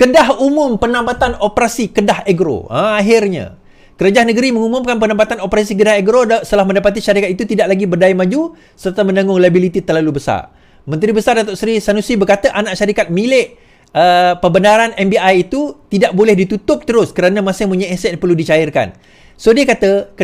Kedah umum penambatan operasi Kedah Agro. Akhirnya Kerajaan negeri mengumumkan penempatan operasi Kedah Agro setelah mendapati syarikat itu tidak lagi berdaya maju serta menanggung liabiliti terlalu besar. Menteri Besar Datuk Seri Sanusi berkata anak syarikat milik pembenaran MBI itu tidak boleh ditutup terus kerana masih mempunyai aset yang perlu dicairkan. So dia kata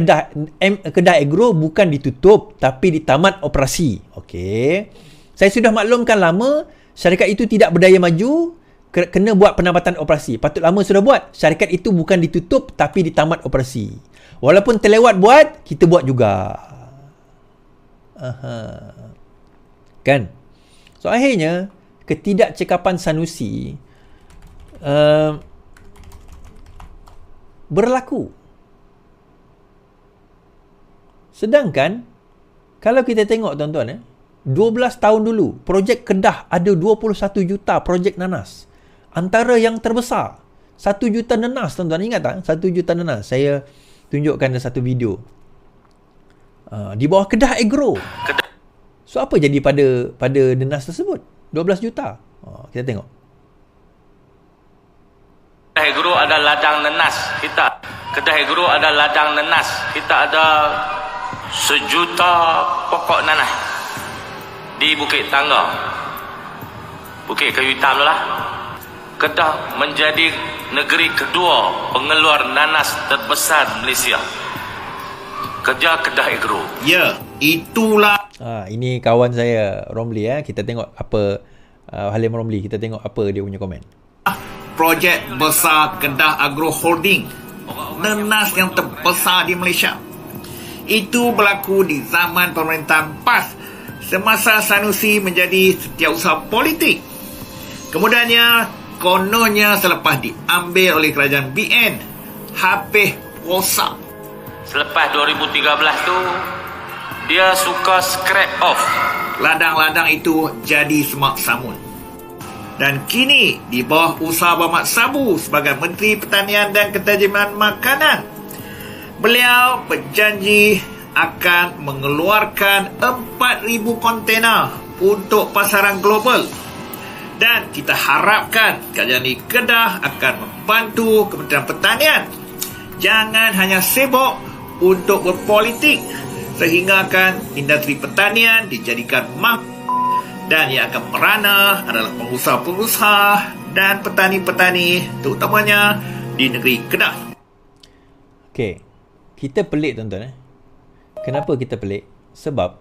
Kedah Agro bukan ditutup tapi ditamat operasi. Okey. Saya sudah maklumkan lama syarikat itu tidak berdaya maju, kena buat penambatan operasi. Patut lama sudah buat. Syarikat itu bukan ditutup tapi ditamat operasi. Walaupun terlewat buat, kita buat juga. Kan? So akhirnya ketidakcekapan Sanusi berlaku. Sedangkan kalau kita tengok tuan-tuan 12 tahun dulu projek Kedah ada 21 juta projek nanas. Antara yang terbesar 1 juta nanas, tuan-tuan ingat tak? 1 juta nanas. Saya tunjukkan satu video di bawah Kedah Agro. So apa jadi pada nanas tersebut? 12 juta. Kita tengok. Kedah Agro ada ladang nanas. Kedah Agro ada ladang nanas. Kita ada 1 juta pokok nanas di Bukit Tangga, Bukit Kayu Hitam lah. Kedah menjadi negeri kedua pengeluar nanas terbesar Malaysia. Kedah Agro. Ya, itulah. Ini kawan saya Romli Kita tengok apa Halim Romli, kita tengok apa dia punya komen. Projek besar Kedah Agro Holding, nanas yang terbesar di Malaysia. Itu berlaku di zaman pemerintahan PAS semasa Sanusi menjadi setiausaha politik. Kemudiannya, kononnya selepas diambil oleh kerajaan BN, habis rosak. Selepas 2013 tu, dia suka scrap off. Ladang-ladang itu jadi semak samun. Dan kini, di bawah usaha Berhad Sabu sebagai Menteri Pertanian dan Ketajiman Makanan, beliau berjanji akan mengeluarkan 4,000 kontena untuk pasaran global. Dan kita harapkan kerajaan di Kedah akan membantu Kementerian Pertanian. Jangan hanya sibuk untuk berpolitik sehingga akan industri pertanian dijadikan dan yang akan merana adalah pengusaha-pengusaha dan petani-petani terutamanya di negeri Kedah. Okey. Kita pelik tuan-tuan Kenapa kita pelik? Sebab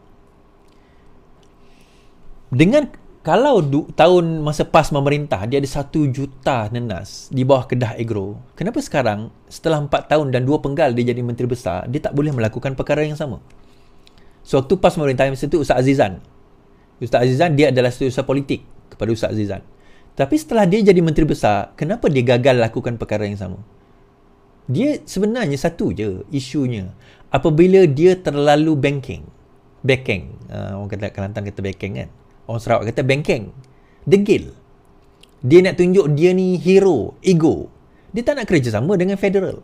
dengan kalau tahun masa PAS memerintah dia ada 1 juta nanas di bawah Kedah Agro, kenapa sekarang setelah 4 tahun dan 2 penggal dia jadi menteri besar, dia tak boleh melakukan perkara yang sama? So waktu PAS memerintah masa itu Ustaz Azizan dia adalah setiausaha politik kepada Ustaz Azizan. Tapi setelah dia jadi menteri besar, kenapa dia gagal lakukan perkara yang sama? Dia sebenarnya satu je isunya. Apabila dia terlalu backing. Orang kata Kelantan kata backing kan. Orang Sarawak kata bengkeng. Degil. Dia nak tunjuk dia ni hero, ego. Dia tak nak kerjasama dengan federal.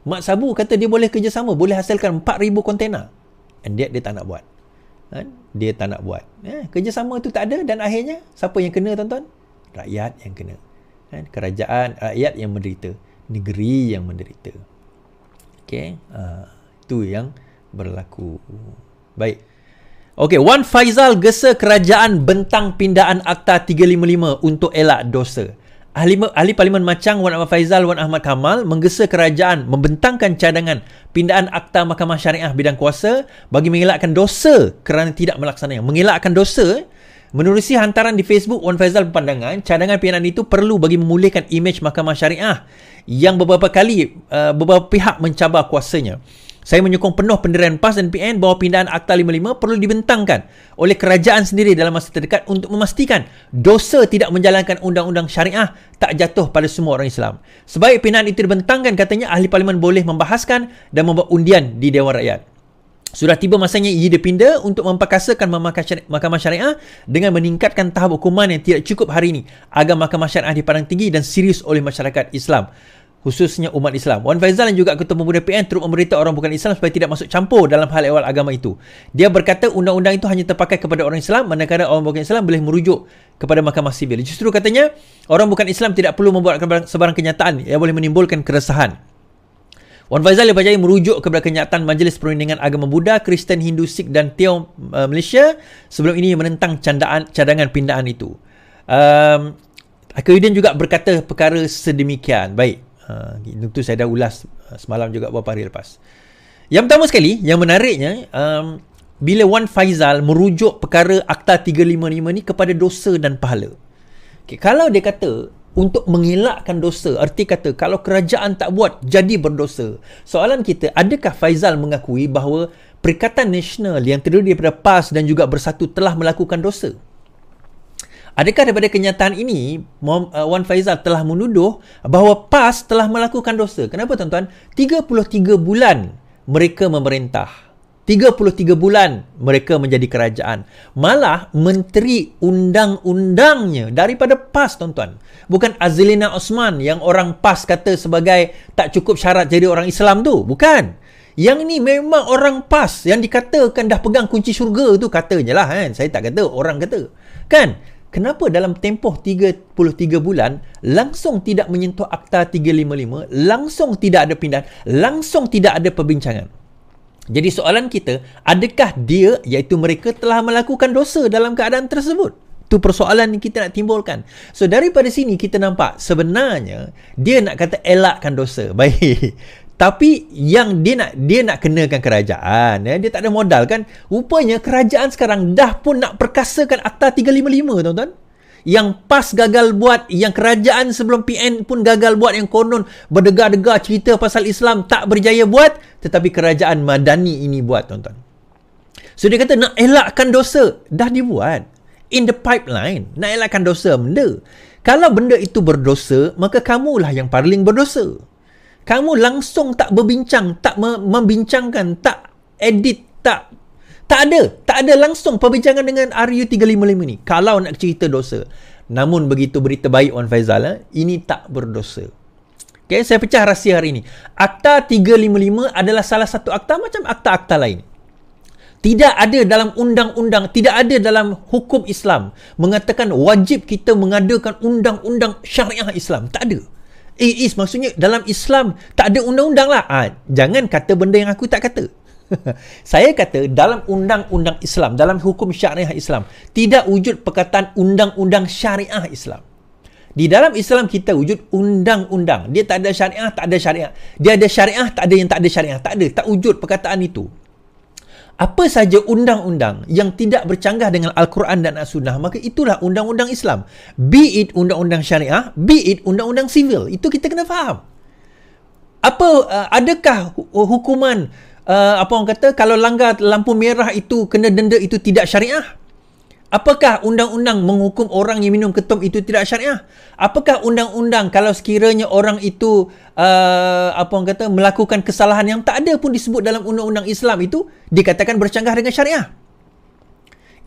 Mak Sabu kata dia boleh kerjasama, boleh hasilkan 4,000 kontena. And dia tak nak buat. Dia tak nak buat. Kerjasama tu tak ada dan akhirnya siapa yang kena tuan-tuan? Rakyat yang kena. Kerajaan, rakyat yang menderita. Negeri yang menderita. Okey. Itu yang berlaku. Baik. Okey, Wan Faizal gesa kerajaan bentang pindaan Akta 355 untuk elak dosa. Ahli Parlimen Machang Wan Ahmad Faizal, Wan Ahmad Kamal menggesa kerajaan membentangkan cadangan pindaan Akta Mahkamah Syariah bidang kuasa bagi mengelakkan dosa kerana tidak melaksananya. Mengelakkan dosa, menerusi hantaran di Facebook Wan Faizal berpandangan cadangan pindaan itu perlu bagi memulihkan imej Mahkamah Syariah yang beberapa pihak mencabar kuasanya. Saya menyokong penuh pendirian PAS dan PN bahawa pindaan Akta 55 perlu dibentangkan oleh kerajaan sendiri dalam masa terdekat untuk memastikan dosa tidak menjalankan undang-undang syariah tak jatuh pada semua orang Islam. Sebaik pindaan itu dibentangkan, katanya ahli parlimen boleh membahaskan dan membuat undian di Dewan Rakyat. Sudah tiba masanya ia dipinda untuk memperkasakan Mahkamah Syariah dengan meningkatkan tahap hukuman yang tidak cukup hari ini agar Mahkamah Syariah dipandang tinggi dan serius oleh masyarakat Islam, khususnya umat Islam. Wan Faizal dan juga Ketua Pemuda PN turut memberitahu orang bukan Islam supaya tidak masuk campur dalam hal ehwal agama itu. Dia berkata undang-undang itu hanya terpakai kepada orang Islam, manakala orang bukan Islam boleh merujuk kepada mahkamah sivil. Justru katanya, orang bukan Islam tidak perlu membuat sebarang kenyataan yang boleh menimbulkan keresahan. Wan Faizal Berjaya merujuk kepada kenyataan Majlis Perundingan Agama Buddha, Kristen, Hindu, Sikh dan Tiong Malaysia sebelum ini menentang cadangan pindaan itu. Akhirudin juga berkata perkara sedemikian. Baik, itu saya dah ulas semalam juga beberapa hari lepas. Yang pertama sekali, yang menariknya, bila Wan Faizal merujuk perkara Akta 355 ni kepada dosa dan pahala. Okay, kalau dia kata untuk mengelakkan dosa, arti kata kalau kerajaan tak buat, jadi berdosa. Soalan kita, adakah Faizal mengakui bahawa Perikatan Nasional yang terdiri daripada PAS dan juga Bersatu telah melakukan dosa? Adakah daripada kenyataan ini Wan Faizal telah menuduh bahawa PAS telah melakukan dosa? Kenapa tuan-tuan? 33 bulan mereka memerintah. 33 bulan mereka menjadi kerajaan. Malah menteri undang-undangnya daripada PAS, tuan-tuan. Bukan Azlina Osman yang orang PAS kata sebagai tak cukup syarat jadi orang Islam tu. Bukan. Yang ni memang orang PAS yang dikatakan dah pegang kunci syurga tu, katanya lah kan. Saya tak kata, orang kata. Kan? Kenapa dalam tempoh 33 bulan langsung tidak menyentuh Akta 355, langsung tidak ada pindahan, langsung tidak ada perbincangan? Jadi soalan kita, adakah dia, iaitu mereka, telah melakukan dosa dalam keadaan tersebut? Itu persoalan yang kita nak timbulkan. So daripada sini kita nampak sebenarnya dia nak kata elakkan dosa. Baik. Tapi yang dia nak kenakan kerajaan, dia tak ada modal kan. Rupanya kerajaan sekarang dah pun nak perkasakan Akta 355, tuan-tuan. Yang PAS gagal buat, yang kerajaan sebelum PN pun gagal buat, yang konon berdegar-degar cerita pasal Islam tak berjaya buat, tetapi kerajaan Madani ini buat, tuan-tuan. So dia kata nak elakkan dosa, dah dibuat. In the pipeline, nak elakkan dosa benda. Kalau benda itu berdosa, maka kamulah yang paling berdosa. Kamu langsung tak berbincang, tak membincangkan, tak edit, tak ada langsung perbincangan dengan RU 355 ni kalau nak cerita dosa. Namun begitu berita baik Wan Faizal, ini tak berdosa. Okay, saya pecah rahsia hari ini. Akta 355 adalah salah satu akta macam akta-akta lain. Tidak ada dalam undang-undang, tidak ada dalam hukum Islam mengatakan wajib kita mengadakan undang-undang syariah Islam. Tak ada. Maksudnya dalam Islam tak ada undang-undang lah. Jangan kata benda yang aku tak kata. Saya kata dalam undang-undang Islam, dalam hukum syariah Islam, tidak wujud perkataan undang-undang syariah Islam. Di dalam Islam kita wujud undang-undang. Dia tak ada syariah, tak ada syariah. Dia ada syariah, tak ada yang tak ada syariah. Tak ada, tak wujud perkataan itu. Apa saja undang-undang yang tidak bercanggah dengan Al-Quran dan As-Sunnah, maka itulah undang-undang Islam. Be it undang-undang syariah, be it undang-undang sivil. Itu kita kena faham. Adakah hukuman apa orang kata, kalau langgar lampu merah itu kena denda, itu tidak syariah? Apakah undang-undang menghukum orang yang minum ketum itu tidak syariah? Apakah undang-undang kalau sekiranya orang itu apa orang kata, melakukan kesalahan yang tak ada pun disebut dalam undang-undang Islam itu dikatakan bercanggah dengan syariah?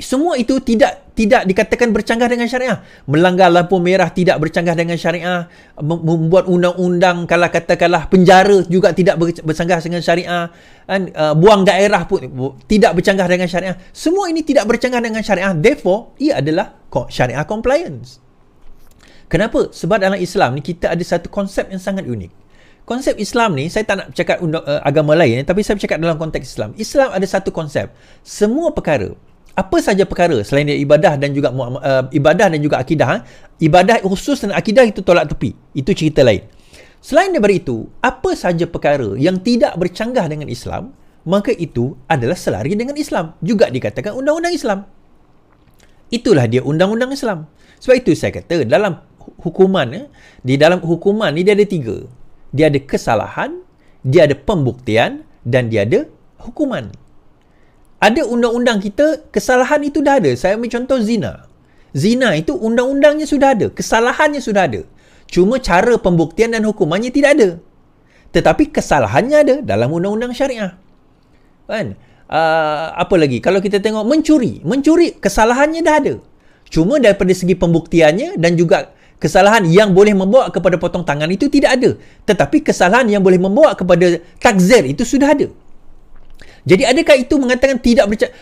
Semua itu tidak dikatakan bercanggah dengan syariah. Melanggar lampu merah tidak bercanggah dengan syariah. Membuat undang-undang, kalau katakanlah penjara juga tidak bercanggah dengan syariah. Buang daerah pun tidak bercanggah dengan syariah. Semua ini tidak bercanggah dengan syariah. Therefore, ia adalah syariah compliance. Kenapa? Sebab dalam Islam ni kita ada satu konsep yang sangat unik. Konsep Islam ni, saya tak nak cakap agama lain, tapi saya bercakap dalam konteks Islam. Islam ada satu konsep. Semua perkara, apa saja perkara selain dari ibadah dan juga akidah, ibadah khusus dan akidah itu tolak tepi, itu cerita lain. Selain daripada itu, apa saja perkara yang tidak bercanggah dengan Islam, maka itu adalah selari dengan Islam, juga dikatakan undang-undang Islam. Itulah dia undang-undang Islam. Sebab itu saya kata dalam hukuman, di dalam hukuman ni dia ada 3. Dia ada kesalahan, dia ada pembuktian, dan dia ada hukuman. Ada undang-undang kita, kesalahan itu dah ada. Saya ambil contoh zina. Zina itu undang-undangnya sudah ada. Kesalahannya sudah ada. Cuma cara pembuktian dan hukumannya tidak ada. Tetapi kesalahannya ada dalam undang-undang syariah. Kan? Apa lagi? Kalau kita tengok mencuri. Mencuri, kesalahannya dah ada. Cuma daripada segi pembuktiannya dan juga kesalahan yang boleh membawa kepada potong tangan itu tidak ada. Tetapi kesalahan yang boleh membawa kepada takzir itu sudah ada. Jadi adakah itu mengatakan tidak bercanggah?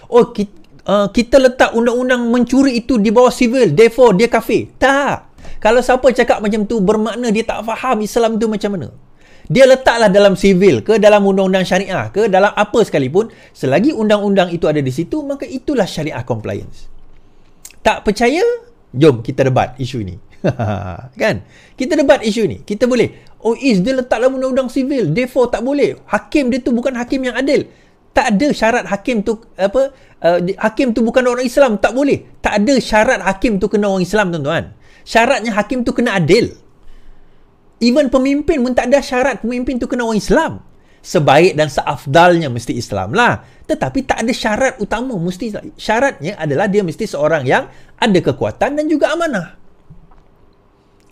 kita letak undang-undang mencuri itu di bawah civil, therefore dia kafir. Tak. Kalau siapa cakap macam tu, bermakna dia tak faham Islam tu macam mana. Dia letaklah dalam civil ke, dalam undang-undang syariah ke, dalam apa sekalipun, selagi undang-undang itu ada di situ, maka itulah syariah compliance. Tak percaya? Jom kita debat isu ini. Kan? Kita debat isu ni. Kita boleh, dia letak dalam undang-undang civil, therefore tak boleh. Hakim dia tu bukan hakim yang adil. Tak ada syarat hakim tu hakim tu bukan orang Islam, tak boleh. Tak ada syarat hakim tu kena orang Islam, tuan-tuan. Syaratnya hakim tu kena adil. Even pemimpin pun tak ada syarat pemimpin tu kena orang Islam. Sebaik dan seafdalnya mesti Islam lah. Tetapi tak ada syarat utama mesti Islam. Syaratnya adalah dia mesti seorang yang ada kekuatan dan juga amanah.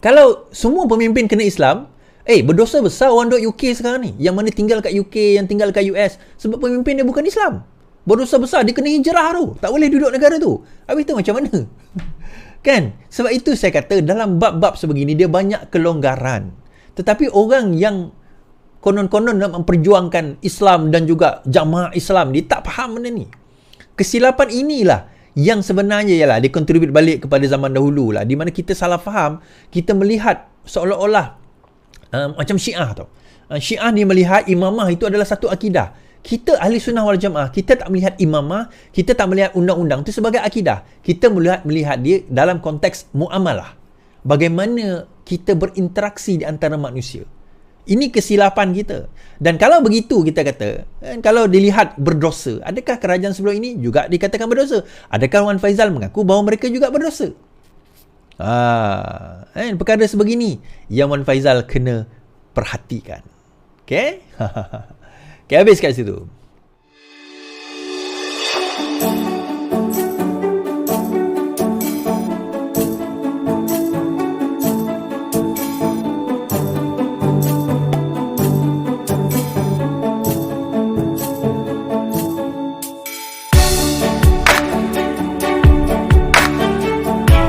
Kalau semua pemimpin kena Islam, berdosa besar orang duduk UK sekarang ni. Yang mana tinggal kat UK, yang tinggal kat US. Sebab pemimpin dia bukan Islam. Berdosa besar, dia kena hijrah tu. Tak boleh duduk negara tu. Habis tu macam mana? Kan? Sebab itu saya kata dalam bab-bab sebegini dia banyak kelonggaran. Tetapi orang yang konon-konon nak memperjuangkan Islam dan juga jamaah Islam, dia tak faham benda ni. Kesilapan inilah yang sebenarnya ialah dia kontribut balik kepada zaman dahulu lah, di mana kita salah faham. Kita melihat seolah-olah macam Syiah tau. Syiah ni melihat imamah itu adalah satu akidah. Kita ahli sunnah wal jamaah, kita tak melihat imamah, kita tak melihat undang-undang itu sebagai akidah. Kita melihat dia dalam konteks muamalah. Bagaimana kita berinteraksi di antara manusia. Ini kesilapan kita. Dan kalau begitu kita kata, kalau dilihat berdosa, adakah kerajaan sebelum ini juga dikatakan berdosa? Adakah Wan Faizal mengaku bahawa mereka juga berdosa? Perkara sebegini yang Wan Faizal kena perhatikan. Okay? Okay, habis kat situ.